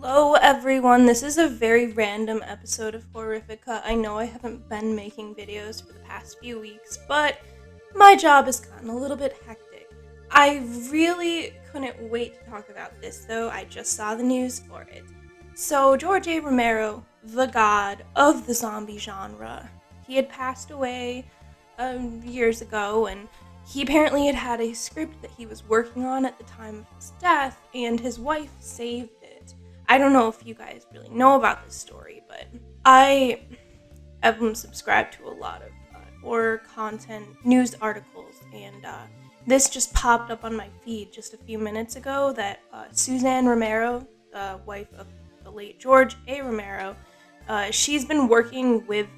Hello everyone, this is a very random episode of Horrifica. I know I haven't been making videos for the past few weeks, but my job has gotten a little bit hectic. I really couldn't wait to talk about this though, I just saw the news for it. So George A. Romero, the god of the zombie genre, he had passed away years ago, and he apparently had a script that he was working on at the time of his death, and his wife saved it. I don't know if you guys really know about this story, but I am subscribed to a lot of horror content, news articles, and this just popped up on my feed just a few minutes ago that Suzanne Romero, the wife of the late George A. Romero, she's been working with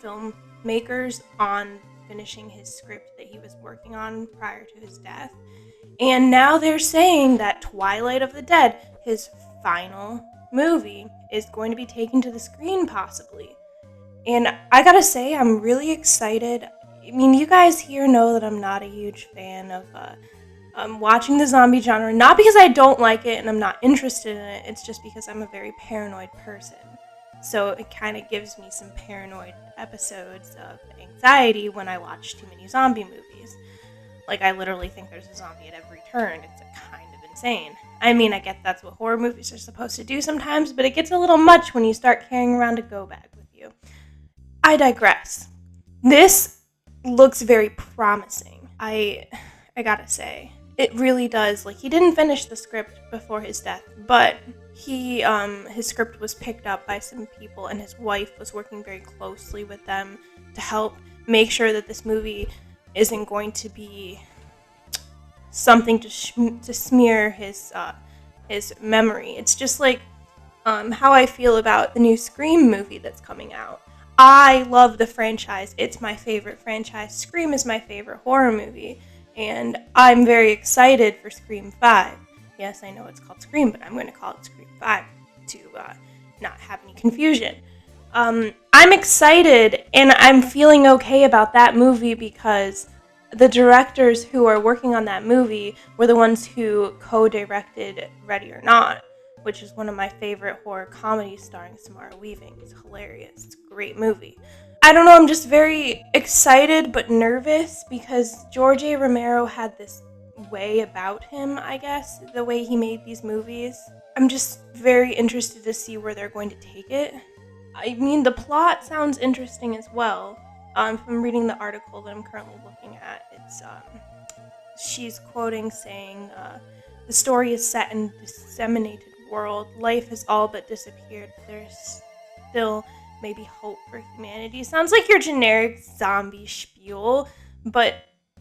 filmmakers on finishing his script that he was working on prior to his death. And now they're saying that Twilight of the Dead, his final movie, is going to be taken to the screen possibly. And I gotta say, I'm really excited. I mean, you guys here know that I'm not a huge fan of watching the zombie genre. Not because I don't like it and I'm not interested in it, it's just because I'm a very paranoid person. So it kind of gives me some paranoid episodes of anxiety when I watch too many zombie movies. Like, I literally think there's a zombie at every turn. It's kind of insane. I mean, I guess that's what horror movies are supposed to do sometimes, but it gets a little much when you start carrying around a go bag with you. I digress. This looks very promising. I gotta say. It really does. Like, he didn't finish the script before his death, but his script was picked up by some people, and his wife was working very closely with them to help make sure that this movie isn't going to be something to smear his memory. It's just like how I feel about the new Scream movie that's coming out. I love the franchise. It's my favorite franchise. Scream is my favorite horror movie, and I'm very excited for Scream 5. Yes, I know it's called Scream, but I'm going to call it Scream 5 to not have any confusion. I'm excited, and I'm feeling okay about that movie because the directors who are working on that movie were the ones who co-directed Ready or Not, which is one of my favorite horror comedies starring Samara Weaving. It's hilarious. It's a great movie. I don't know, I'm just very excited but nervous because George A. Romero had this way about him, I guess, the way he made these movies. I'm just very interested to see where they're going to take it. I mean, the plot sounds interesting as well. From reading the article that I'm currently looking at, it's she's quoting saying, the story is set in a disseminated world. Life has all but disappeared. There's still maybe hope for humanity. Sounds like your generic zombie spiel, but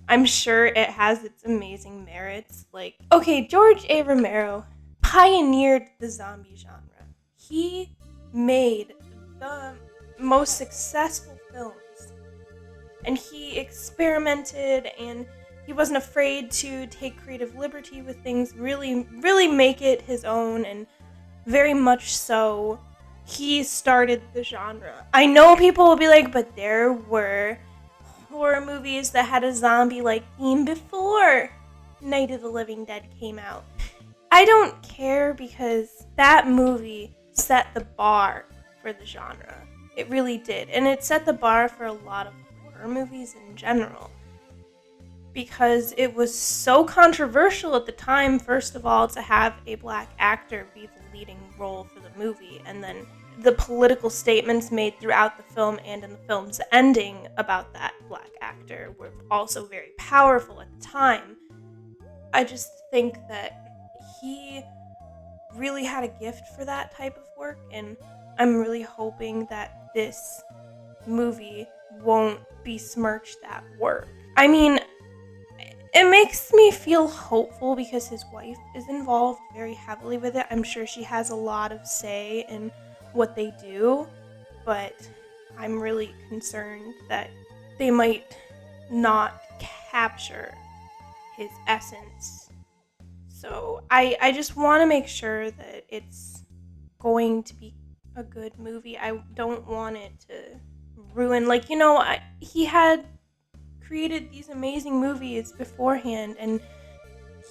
I'm sure it has its amazing merits. Like, okay, George A. Romero pioneered the zombie genre. He made the most successful films, and he experimented, and he wasn't afraid to take creative liberty with things, really make it his own, and very much so he started the genre. I know people will be like, but there were horror movies that had a zombie-like theme before Night of the Living Dead came out. I don't care because that movie set the bar for the genre. It really did. And it set the bar for a lot of horror movies in general. Because it was so controversial at the time, first of all, to have a black actor be the leading role for the movie. And then the political statements made throughout the film and in the film's ending about that black actor were also very powerful at the time. I just think that he really had a gift for that type of work, and I'm really hoping that this movie won't besmirch that work. I mean, it makes me feel hopeful because his wife is involved very heavily with it. I'm sure she has a lot of say in what they do, but I'm really concerned that they might not capture his essence. So I just want to make sure that it's going to be a good movie. I don't want it to ruin, like, he had created these amazing movies beforehand, and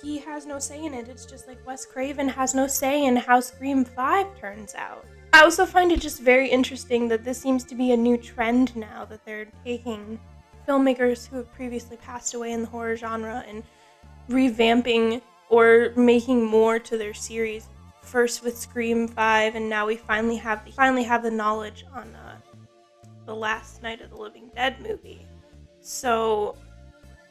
he has no say in it. It's just like Wes Craven has no say in how Scream 5 turns out. I also find it just very interesting that this seems to be a new trend now, that they're taking filmmakers who have previously passed away in the horror genre and revamping or making more to their series. First with Scream 5, and now we finally have the knowledge on the last Night of the Living Dead movie. So,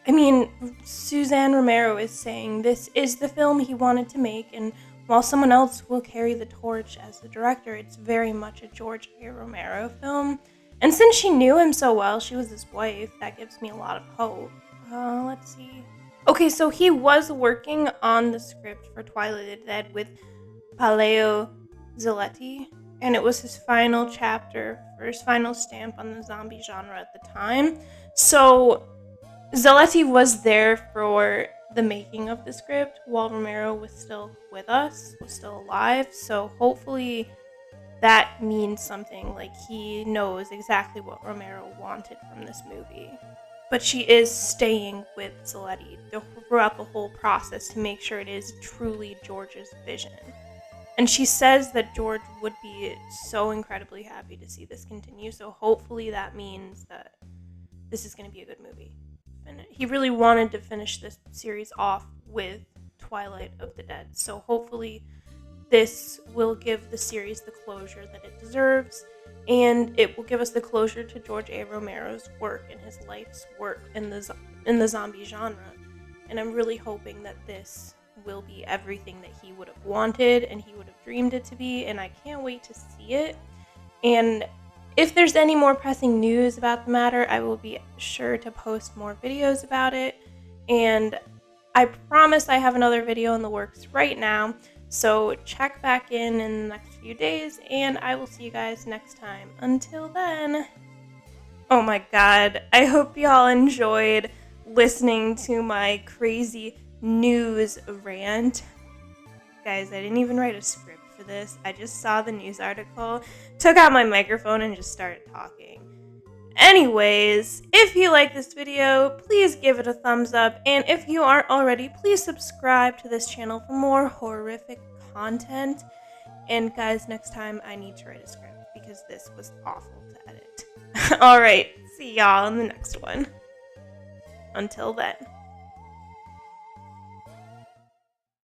I mean, Suzanne Romero is saying this is the film he wanted to make, and while someone else will carry the torch as the director, it's very much a George A. Romero film. And since she knew him so well, she was his wife, that gives me a lot of hope. Let's see. Okay, so he was working on the script for Twilight of the Dead with Paleo Zaletti, and it was his final chapter, or his final stamp on the zombie genre at the time. So Zaletti was there for the making of the script while Romero was still with us, was still alive. So hopefully that means something, like he knows exactly what Romero wanted from this movie. But she is staying with Zaletti throughout the whole process to make sure it is truly George's vision. And she says that George would be so incredibly happy to see this continue, so hopefully that means that this is going to be a good movie. And he really wanted to finish this series off with Twilight of the Dead, so hopefully this will give the series the closure that it deserves, and it will give us the closure to George A. Romero's work and his life's work in the zombie genre. And I'm really hoping that this will be everything that he would have wanted and he would have dreamed it to be, and I can't wait to see it. And if there's any more pressing news about the matter, I will be sure to post more videos about it. And I promise I have another video in the works right now, so check back in the next few days, and I will see you guys next time. Until then, oh my god, I hope y'all enjoyed listening to my crazy news rant. Guys, I didn't even write a script for this. I just saw the news article, took out my microphone, and just started talking. Anyways, if you like this video, please give it a thumbs up, and if you aren't already, please subscribe to this channel for more horrific content. And guys, next time I need to write a script because this was awful to edit. Alright, see y'all in the next one. Until then.